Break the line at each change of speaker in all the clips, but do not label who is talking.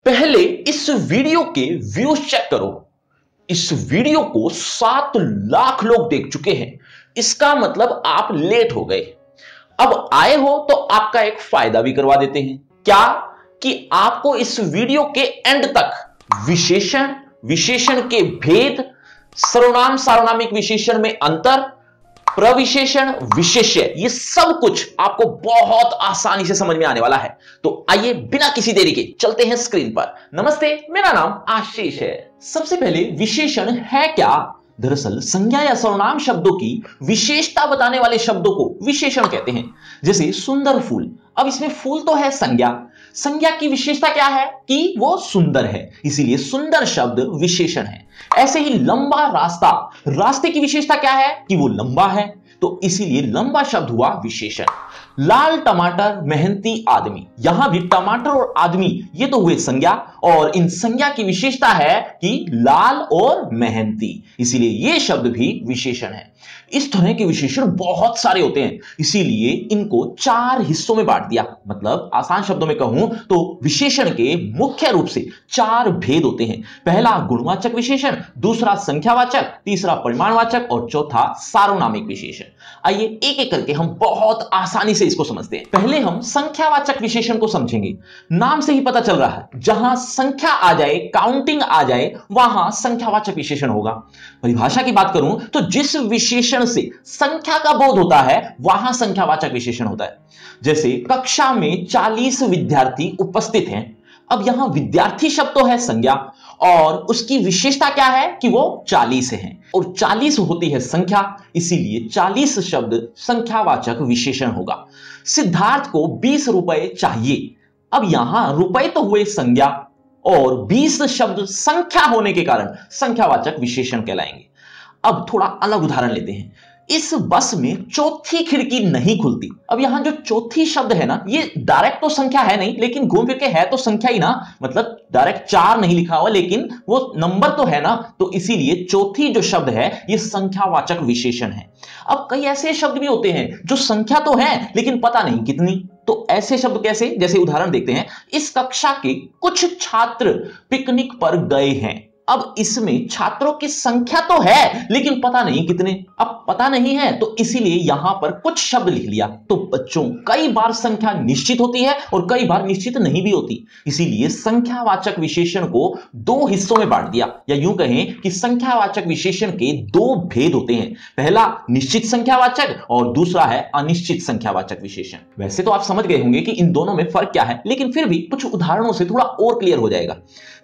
पहले इस वीडियो के व्यूज चेक करो। इस वीडियो को 7 लाख लोग देख चुके हैं। इसका मतलब आप लेट हो गए। अब आए हो तो आपका एक फायदा भी करवा देते हैं। क्या कि आपको इस वीडियो के एंड तक विशेषण के भेद, सर्वनाम सार्वनामिक विशेषण में अंतर, प्रविशेषण, विशेष्य, ये सब कुछ आपको बहुत आसानी से समझ में आने वाला है। तो आइए बिना किसी देरी के चलते हैं स्क्रीन पर। नमस्ते, मेरा नाम आशीष है। सबसे पहले विशेषण है क्या? दरअसल संज्ञा या सर्वनाम शब्दों की विशेषता बताने वाले शब्दों को विशेषण कहते हैं। जैसे सुंदर फूल, अब इसमें फूल तो है संज्ञा की विशेषता क्या है कि वो सुंदर है, इसीलिए सुंदर शब्द विशेषण है। ऐसे ही लंबा रास्ते की विशेषता क्या है कि वो लंबा है, तो इसीलिए लंबा शब्द हुआ विशेषण। लाल टमाटर, मेहनती आदमी, यहां भी टमाटर और आदमी ये तो हुए संज्ञा, और इन संज्ञा की विशेषता है कि लाल और मेहनती, इसीलिए ये शब्द भी विशेषण है। इस तरह के विशेषण बहुत सारे होते हैं, इसीलिए इनको 4 हिस्सों में बांट दिया। मतलब आसान शब्दों में कहूं तो विशेषण के मुख्य रूप से 4 भेद होते हैं। पहला गुणवाचक विशेषण, दूसरा संख्यावाचक, तीसरा परिमाणवाचक और चौथा सार्वनामिक विशेषण। आइए एक एक करके हम बहुत आसानी से इसको समझते हैं। पहले हम संख्यावाचक विशेषण को समझेंगे। नाम से ही पता चल रहा है, जहां संख्या आ जाए, काउंटिंग आ जाए, वहां संख्यावाचक विशेषण होगा। परिभाषा की बात करूं तो जिस विशेषण से संख्या का बोध होता है वहां संख्यावाचक विशेषण होता है। जैसे कक्षा में 40 विद्यार्थी उपस्थित हैं। अब यहां विद्यार्थी शब्द तो है संज्ञा, और उसकी विशेषता क्या है कि वो 40 है, और 40 होती है संख्या, इसीलिए 40 शब्द संख्यावाचक विशेषण होगा। सिद्धार्थ को 20 रुपए चाहिए। अब यहां रुपए तो हुए संज्ञा, और 20 शब्द संख्या होने के कारण संख्यावाचक विशेषण कहलाएंगे। अब थोड़ा अलग उदाहरण लेते हैं। इस बस में चौथी खिड़की नहीं खुलती। अब यहां जो चौथी शब्द है ना, ये डायरेक्ट तो संख्या है नहीं, लेकिन घूम फिर के है तो संख्या ही ना। मतलब डायरेक्ट 4 नहीं लिखा हुआ, लेकिन वो नंबर तो है ना, तो इसीलिए चौथी जो शब्द है ये संख्यावाचक विशेषण है। अब कई ऐसे शब्द भी होते हैं जो संख्या तो है लेकिन पता नहीं कितनी, तो ऐसे शब्द कैसे? जैसे उदाहरण देखते हैं। इस कक्षा के कुछ छात्र पिकनिक पर गए हैं। अब इसमें छात्रों की संख्या तो है लेकिन पता नहीं कितने। अब पता नहीं है तो इसीलिए यहां पर कुछ शब्द लिख लिया। तो बच्चों, कई बार संख्या निश्चित होती है और कई बार निश्चित नहीं भी होती, इसीलिए संख्यावाचक विशेषण को 2 हिस्सों में बांट दिया। या यूं कहें कि संख्यावाचक विशेषण के 2 भेद होते हैं। पहला निश्चित संख्यावाचक और दूसरा है अनिश्चित संख्यावाचक विशेषण। वैसे तो आप समझ गए होंगे कि इन दोनों में फर्क क्या है, लेकिन फिर भी कुछ उदाहरणों से थोड़ा और क्लियर हो जाएगा।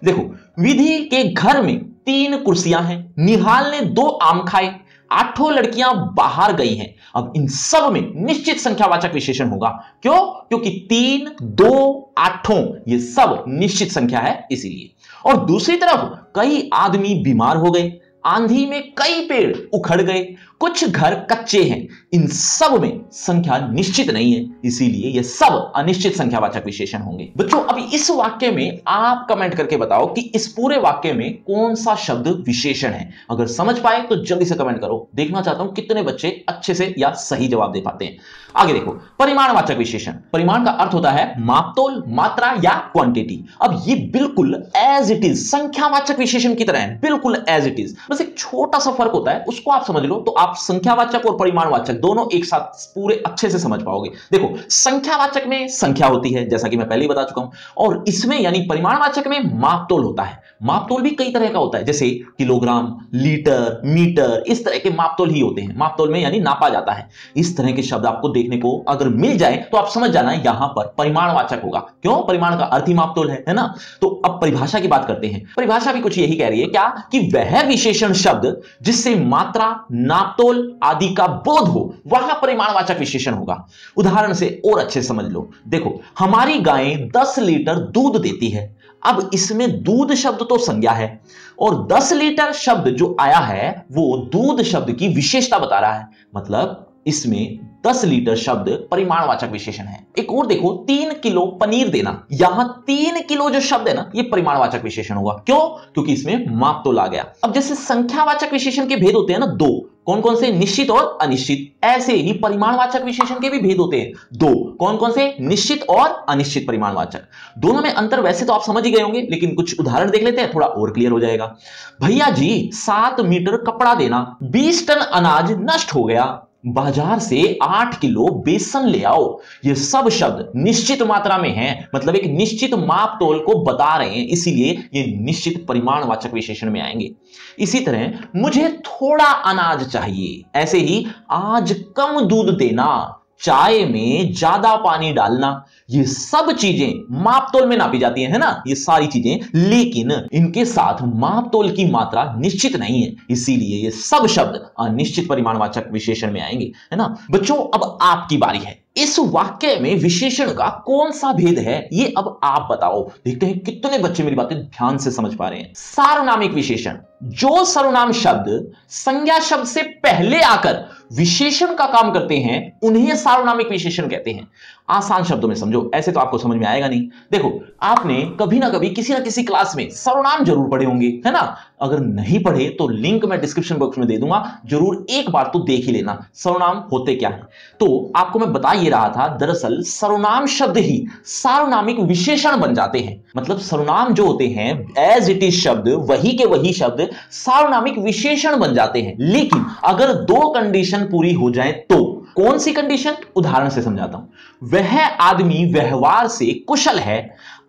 देखो, विधि के घर में 3 कुर्सियां हैं। निहाल ने 2 आम खाए। 8 लड़कियां बाहर गई हैं। अब इन सब में निश्चित संख्यावाचक विशेषण होगा। क्यों? क्योंकि 3, 2, 8 ये सब निश्चित संख्या है इसीलिए। और दूसरी तरफ कई आदमी बीमार हो गए। आंधी में कई पेड़ उखड़ गए। कुछ घर कच्चे हैं। इन सब में संख्या निश्चित नहीं है, इसीलिए ये सब अनिश्चित संख्यावाचक विशेषण होंगे। बच्चों, अभी इस वाक्य में आप कमेंट करके बताओ कि इस पूरे वाक्य में कौन सा शब्द विशेषण है। अगर समझ पाए तो जल्दी से कमेंट करो। देखना चाहता हूं कितने बच्चे अच्छे से या सही जवाब दे पाते हैं। आगे देखो, परिमाणवाचक विशेषण। परिमाण का अर्थ होता है मापतोल, मात्रा या क्वांटिटी। अब ये बिल्कुल एज इट इज संख्यावाचक विशेषण की तरह है, बिल्कुल एज इट इज। बस एक छोटा सा फर्क होता है, उसको आप समझ लो तो आप संख्यावाचक और परिमाणवाचक दोनों एक साथ पूरे अच्छे से समझ पाओगे। देखो, संख्यावाचक में संख्या होती है, जैसा कि मैं पहले ही बता चुका हूं, और इसमें यानी परिमाणवाचक में मापतोल होता है। मापतोल भी कई तरह का होता है, जैसे किलोग्राम, लीटर, मीटर, इस तरह के मापतोल ही होते हैं। मापतोल में यानी नापा जाता है। इस तरह के शब्द आपको देखने को अगर मिल जाए तो आप समझ जाना यहां पर परिमाणवाचक होगा। क्यों? परिमाण का अर्थ ही मापतोल है ना। तो अब परिभाषा की बात करते हैं। परिभाषा भी कुछ यही कह रही है क्या कि वह विशेषण शब्द जिससे मात्रा, नापतोल आदि का बोध हो वहां परिमाणवाचक विशेषण होगा। उदाहरण से और अच्छे समझ लो। देखो, हमारी गाय 10 लीटर दूध देती है। अब इसमें दूध शब्द तो संज्ञा है, और 10 लीटर शब्द जो आया है वो दूध शब्द की विशेषता बता रहा है। मतलब इसमें 10 लीटर शब्द परिमाणवाचक विशेषण है। एक और देखो, 3 किलो पनीर देना, यहां 3 किलो जो शब्द है ना, ये परिमाणवाचक विशेषण होगा। क्यों? क्योंकि इसमें माप तोल आ गया। अब जैसे संख्यावाचक विशेषण के भेद होते हैं ना दो, कौन कौन से? निश्चित और अनिश्चित। ऐसे ही परिमाणवाचक विशेषण के भी भेद होते हैं दो, कौन कौन से? निश्चित और अनिश्चित परिमाणवाचक। दोनों में अंतर वैसे तो आप समझ ही गए होंगे, लेकिन कुछ उदाहरण देख लेते हैं, थोड़ा और क्लियर हो जाएगा। भैया जी 7 मीटर कपड़ा देना, 20 टन अनाज नष्ट हो गया, बाजार से 8 किलो बेसन ले आओ। ये सब शब्द निश्चित मात्रा में हैं, मतलब एक निश्चित माप तोल को बता रहे हैं, इसीलिए ये निश्चित परिमाणवाचक विशेषण में आएंगे। इसी तरह मुझे थोड़ा अनाज चाहिए, ऐसे ही आज कम दूध देना, चाय में ज्यादा पानी डालना, ये सब चीजें मापतोल में नापी जाती है ना, ये सारी चीजें, लेकिन इनके साथ मापतोल की मात्रा निश्चित नहीं है, इसीलिए ये सब शब्द अनिश्चित परिमाणवाचक विशेषण में आएंगे, है ना। बच्चों अब आपकी बारी है। इस वाक्य में विशेषण का कौन सा भेद है, ये अब आप बताओ। देखते हैं कितने बच्चे मेरी बातें ध्यान से समझ पा रहे हैं। सार्वनामिक विशेषण, जो सर्वनाम शब्द संज्ञा शब्द से पहले आकर विशेषण का काम करते हैं उन्हें सार्वनामिक विशेषण कहते हैं। आसान शब्दों में समझो, ऐसे तो आपको समझ में आएगा नहीं। देखो, आपने कभी ना कभी किसी ना किसी क्लास में सर्वनाम जरूर पढ़े होंगे, है ना। अगर नहीं पढ़े तो लिंक मैं डिस्क्रिप्शन बॉक्स में दे दूंगा, जरूर एक बार तो देख ही लेना सर्वनाम होते क्या है। तो आपको मैं बता ये रहा था, दरअसल सर्वनाम शब्द ही सार्वनामिक विशेषण बन जाते हैं। मतलब सर्वनाम जो होते हैं एज इट इज शब्द, वही के वही शब्द सार्वनामिक विशेषण बन जाते हैं। लेकिन अगर दो कंडीशन पूरी हो जाए तो, कौन सी कंडीशन? उदाहरण से समझाता हूं। वह आदमी व्यवहार से कुशल है।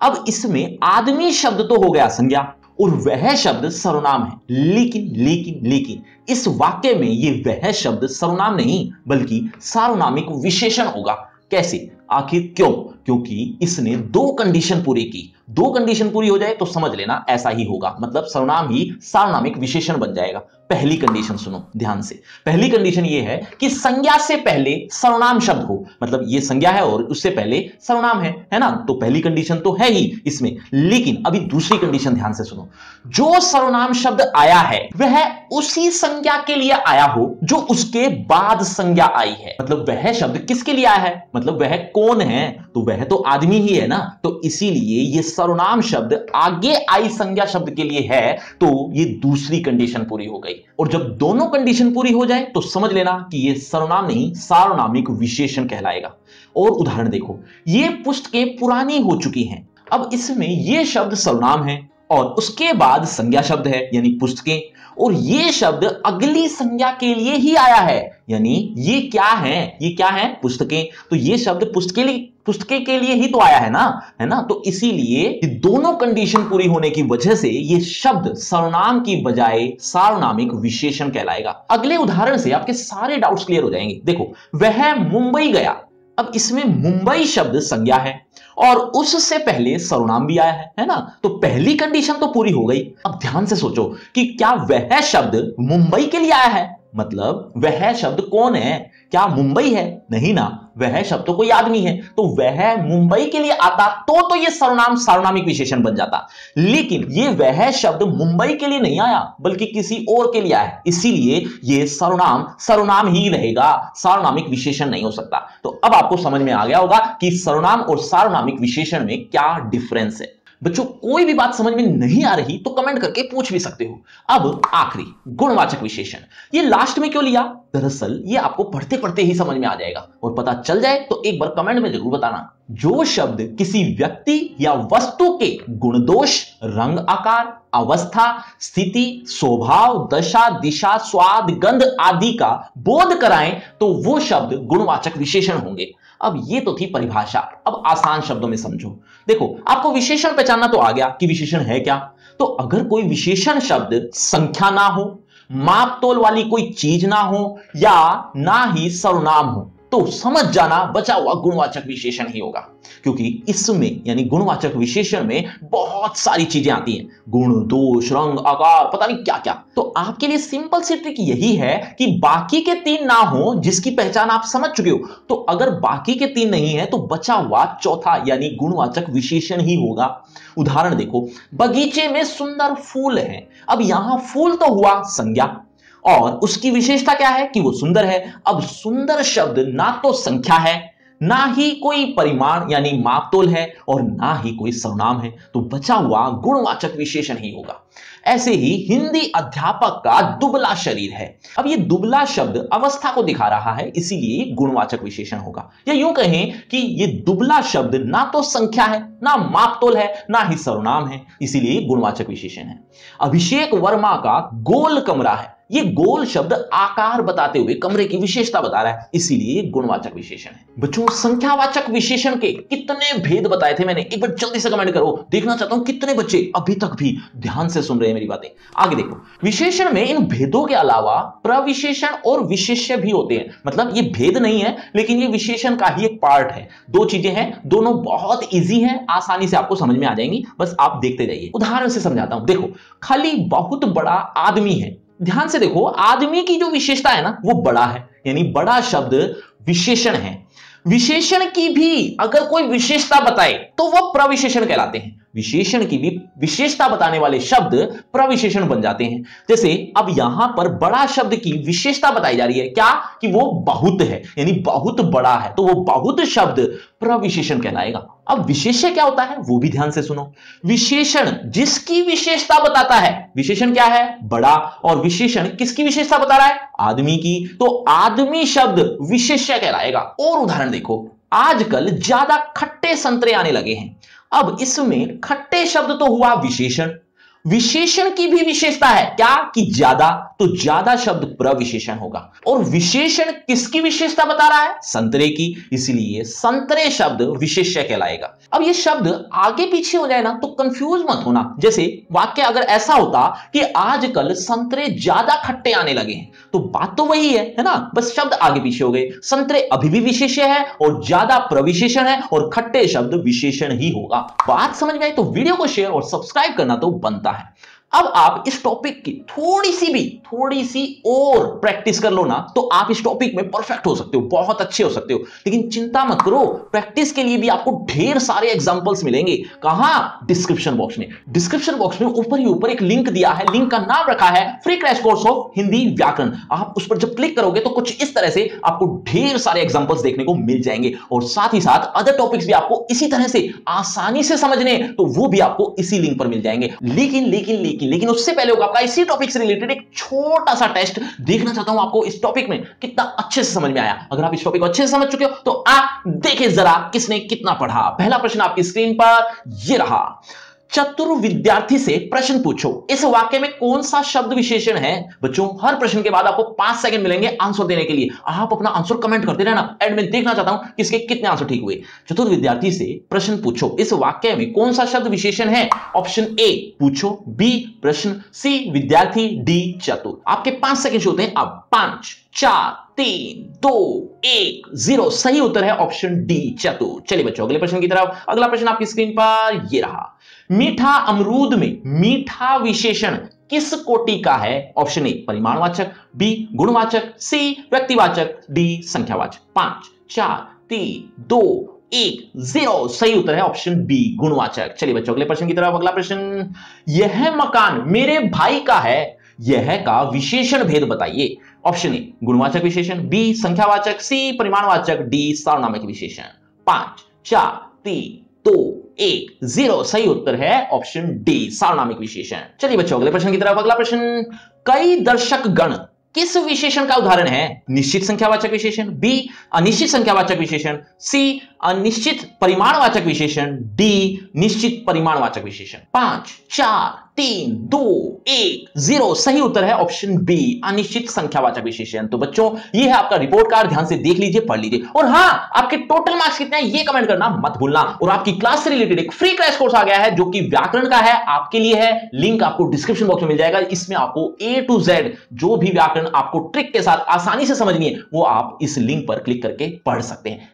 अब इसमें आदमी शब्द तो हो गया संज्ञा और वह शब्द सर्वनाम है, लेकिन इस वाक्य में ये वह शब्द सर्वनाम नहीं बल्कि सार्वनामिक विशेषण होगा। कैसे? आखिर क्यों? क्योंकि इसने दो कंडीशन पूरी की। दो कंडीशन पूरी हो जाए तो समझ लेना ऐसा ही होगा, मतलब सर्वनाम ही सार्वनामिक विशेषण बन जाएगा। पहली कंडीशन सुनो ध्यान से। पहली कंडीशन ये है कि संज्ञा से पहले सर्वनाम शब्द हो, मतलब ये संज्ञा है और उससे पहले सर्वनाम है ना। तो पहली कंडीशन तो है ही इसमें, लेकिन अभी दूसरी कंडीशन ध्यान से सुनो। जो सर्वनाम शब्द आया है वह उसी संज्ञा के लिए आया हो जो उसके बाद संज्ञा आई है। मतलब वह शब्द किसके लिए आया है? मतलब वह कौन है? तो वह तो आदमी ही है ना। तो इसीलिए ये सर्वनाम शब्द आगे आई संज्ञा शब्द के लिए है, तो ये दूसरी कंडीशन पूरी हो गई। और जब दोनों कंडीशन पूरी हो जाए तो समझ लेना कि ये सर्वनाम नहीं सार्वनामिक विशेषण कहलाएगा। और उदाहरण देखो, ये पुस्तकें पुरानी हो चुकी हैं। अब इसमें ये शब्द सर्वनाम है और उसके बाद संज्ञा शब्द है यानी पुस्तकें, और ये शब्द अगली संज्ञा के लिए ही आया है, यानी ये क्या है? ये क्या है? पुस्तकें। तो ये शब्द पुस्तकें के लिए ही तो आया है ना। तो इसीलिए दोनों कंडीशन पूरी होने की वजह से ये शब्द सर्वनाम की बजाय सार्वनामिक विशेषण कहलाएगा। अगले उदाहरण से आपके सारे डाउट्स क्लियर हो जाएंगे। देखो, वह मुंबई गया। अब इसमें मुंबई शब्द संज्ञा है और उससे पहले सर्वनाम भी आया है ना। तो पहली कंडीशन तो पूरी हो गई। अब ध्यान से सोचो कि क्या वह शब्द मुंबई के लिए आया है? मतलब वह शब्द कौन है? क्या मुंबई है? नहीं ना, वह शब्द तो कोई आदमी है। तो वह मुंबई के लिए आता तो ये सर्वनाम सार्वनामिक विशेषण बन जाता। लेकिन ये वह शब्द मुंबई के लिए नहीं आया बल्कि किसी और के लिए आया, इसीलिए ये सर्वनाम ही रहेगा, सार्वनामिक विशेषण नहीं हो सकता। तो अब आपको समझ में आ गया होगा कि सर्वनाम और सार्वनामिक विशेषण में क्या डिफरेंस है। बच्चों, कोई भी बात समझ में नहीं आ रही तो कमेंट करके पूछ भी सकते हो। अब आखिरी गुणवाचक विशेषण, ये लास्ट में क्यों लिया? दरअसल ये आपको पढ़ते पढ़ते ही समझ में आ जाएगा, और पता चल जाए तो एक बार कमेंट में जरूर बताना। जो शब्द किसी व्यक्ति या वस्तु के गुण दोष, रंग आकार, अवस्था, स्थिति, स्वभाव, दशा, दिशा, स्वाद, गंध आदि का बोध कराएं तो वो शब्द गुणवाचक विशेषण होंगे। अब ये तो थी परिभाषा, अब आसान शब्दों में समझो। देखो, आपको विशेषण पहचानना तो आ गया कि विशेषण है क्या। तो अगर कोई विशेषण शब्द संख्या ना हो, माप तोल वाली कोई चीज ना हो या ना ही सर्वनाम हो, तो समझ जाना बचा हुआ गुणवाचक विशेषण ही होगा। क्योंकि इसमें यानी गुणवाचक विशेषण में बहुत सारी चीजें आती हैं, गुण, दोष, रंग, आकार, पता नहीं क्या क्या। तो आपके लिए सिंपल सी ट्रिक यही है कि बाकी के 3 ना हो जिसकी पहचान आप समझ चुके हो। तो अगर बाकी के 3 नहीं है तो बचा हुआ चौथा यानी गुणवाचक विशेषण ही होगा। उदाहरण देखो, बगीचे में सुंदर फूल हैं। अब यहां फूल तो हुआ संज्ञा और उसकी विशेषता क्या है कि वो सुंदर है। अब सुंदर शब्द ना तो संख्या है, ना ही कोई परिमाण यानी मापतोल है, और ना ही कोई सर्वनाम है, तो बचा हुआ गुणवाचक विशेषण ही होगा। ऐसे ही हिंदी अध्यापक का दुबला शरीर है। अब ये दुबला शब्द अवस्था को दिखा रहा है, इसीलिए गुणवाचक विशेषण होगा। या यूं कहें कि ये दुबला शब्द ना तो संख्या है, ना मापतोल है, ना ही सर्वनाम है, इसीलिए गुणवाचक विशेषण है। अभिषेक वर्मा का गोल कमरा है। ये गोल शब्द आकार बताते हुए कमरे की विशेषता बता रहा है, इसीलिए गुणवाचक विशेषण है। बच्चों, संख्यावाचक विशेषण के कितने भेद बताए थे मैंने, एक बार जल्दी से कमेंट करो, देखना चाहता हूं कितने बच्चे अभी तक भी ध्यान से सुन रहे हैं मेरी बातें। आगे देखो, विशेषण में इन भेदों के अलावा प्रविशेषण और विशेष्य भी होते हैं। मतलब ये भेद नहीं है, लेकिन ये विशेषण का ही एक पार्ट है। दो चीजें हैं, दोनों बहुत ईजी हैं, आसानी से आपको समझ में आ जाएंगी, बस आप देखते जाइए। उदाहरण से समझाता हूं। देखो, खाली बहुत बड़ा आदमी है। ध्यान से देखो, आदमी की जो विशेषता है ना, वो बड़ा है, यानी बड़ा शब्द विशेषण है। विशेषण की भी अगर कोई विशेषता बताए तो वह प्रविशेषण कहलाते हैं। विशेषण की भी विशेषता बताने वाले शब्द प्रविशेषण बन जाते हैं। जैसे अब यहां पर बड़ा शब्द की विशेषता बताई जा रही है, क्या कि वो बहुत है, यानी बहुत बड़ा है, तो वो बहुत शब्द प्रविशेषण कहलाएगा। अब विशेष्य क्या होता है वो भी ध्यान से सुनो। विशेषण जिसकी विशेषता बताता है, विशेषण क्या है, बड़ा, और विशेषण किसकी विशेषता बता रहा है, आदमी की, तो आदमी शब्द विशेष्य कहलाएगा। और उदाहरण देखो, आजकल ज्यादा खट्टे संतरे आने लगे हैं। अब इसमें खट्टे शब्द तो हुआ विशेषण, विशेषण की भी विशेषता है क्या कि ज्यादा, तो ज्यादा शब्द प्रविशेषण होगा। और विशेषण किसकी विशेषता बता रहा है, संतरे की, इसलिए संतरे शब्द विशेष्य कहलाएगा। अब ये शब्द आगे पीछे हो जाए ना तो कंफ्यूज मत होना। जैसे वाक्य अगर ऐसा होता कि आजकल संतरे ज्यादा खट्टे आने लगे हैं, तो बात तो वही है ना, बस शब्द आगे पीछे हो गए। संतरे अभी भी विशेष्य है और ज्यादा प्रविशेषण है, और खट्टे शब्द विशेषण ही होगा। बात समझ में आई तो वीडियो को शेयर और सब्सक्राइब करना तो बनता है। अब आप इस टॉपिक की थोड़ी सी और प्रैक्टिस कर लो ना, तो आप इस टॉपिक में परफेक्ट हो सकते हो, बहुत अच्छे हो सकते हो। लेकिन चिंता मत करो, प्रैक्टिस के लिए भी आपको ढेर सारे एग्जांपल्स मिलेंगे। कहां, डिस्क्रिप्शन बॉक्स में। डिस्क्रिप्शन बॉक्स में ऊपर ही ऊपर एक लिंक दिया है, लिंक का नाम रखा है free crash course of Hindi व्याकरण। आप उस पर जब क्लिक करोगे तो कुछ इस तरह से आपको ढेर सारे एग्जांपल्स देखने को मिल जाएंगे, और साथ ही साथ अदर टॉपिक्स भी आपको इसी तरह से आसानी से समझने, तो वो भी आपको इसी लिंक पर मिल जाएंगे। लेकिन उससे पहले होगा आपका इसी टॉपिक से रिलेटेड एक छोटा सा टेस्ट। देखना चाहता हूं आपको इस टॉपिक में कितना अच्छे से समझ में आया। अगर आप इस टॉपिक को अच्छे से समझ चुके हो तो आप देखें जरा किसने कितना पढ़ा। पहला प्रश्न आपकी स्क्रीन पर ये रहा, चतुर विद्यार्थी से प्रश्न पूछो, इस वाक्य में कौन सा शब्द विशेषण है। बच्चों, हर प्रश्न के बाद आपको 5 सेकंड मिलेंगे आंसर देने के लिए। आप अपना आंसर कमेंट करते रहना, एंड में देखना चाहता हूं किसके कितने आंसर ठीक हुए। चतुर विद्यार्थी से प्रश्न पूछो, इस वाक्य में कौन सा शब्द विशेषण है। ऑप्शन ए पूछो, बी प्रश्न, सी विद्यार्थी, डी चतुर। आपके 5 सेकंड होते हैं अब। 5 4 3 2 1 0। सही उत्तर है ऑप्शन डी चतुर। चलिए बच्चों, अगले प्रश्न की तरफ। अगला प्रश्न आपकी स्क्रीन पर ये रहा, मीठा अमरूद में मीठा विशेषण किस कोटि का है। ऑप्शन ए परिमाणवाचक, बी गुणवाचक, सी व्यक्तिवाचक, डी संख्यावाचक। 5 4 3 2 1 0। सही उत्तर है ऑप्शन बी गुणवाचक। चलिए बच्चों, अगले प्रश्न की तरफ। अगला प्रश्न, यह मकान मेरे भाई का है, यह का विशेषण भेद बताइए। ऑप्शन ए गुणवाचक विशेषण, बी संख्यावाचक, सी परिमाणवाचक, डी सार्वनामिक विशेषण। 5 4 3 2 1 0। सही उत्तर है ऑप्शन डी सार्वनामिक विशेषण। चलिए बच्चों, अगले प्रश्न की तरफ। अगला प्रश्न, कई दर्शक गण किस विशेषण का उदाहरण है। निश्चित संख्यावाचक विशेषण, बी अनिश्चित संख्यावाचक विशेषण, सी अनिश्चित परिमाणवाचक विशेषण, डी निश्चित परिमाणवाचक विशेषण। 5 4 3 2 1 0। सही उत्तर है ऑप्शन बी अनिश्चित संख्यावाचक विशेषण। तो बच्चों, ये है आपका रिपोर्ट कार्ड, ध्यान से देख लीजिए, पढ़ लीजिए। और हां, आपके टोटल मार्क्स कितने हैं ये कमेंट करना मत भूलना। और आपकी क्लास से रिलेटेड एक फ्री क्रैश कोर्स आ गया है जो कि व्याकरण का है, आपके लिए है। लिंक आपको डिस्क्रिप्शन बॉक्स में मिल जाएगा। इसमें आपको A to Z जो भी व्याकरण आपको ट्रिक के साथ आसानी से समझनी है, वो आप इस लिंक पर क्लिक करके पढ़ सकते हैं।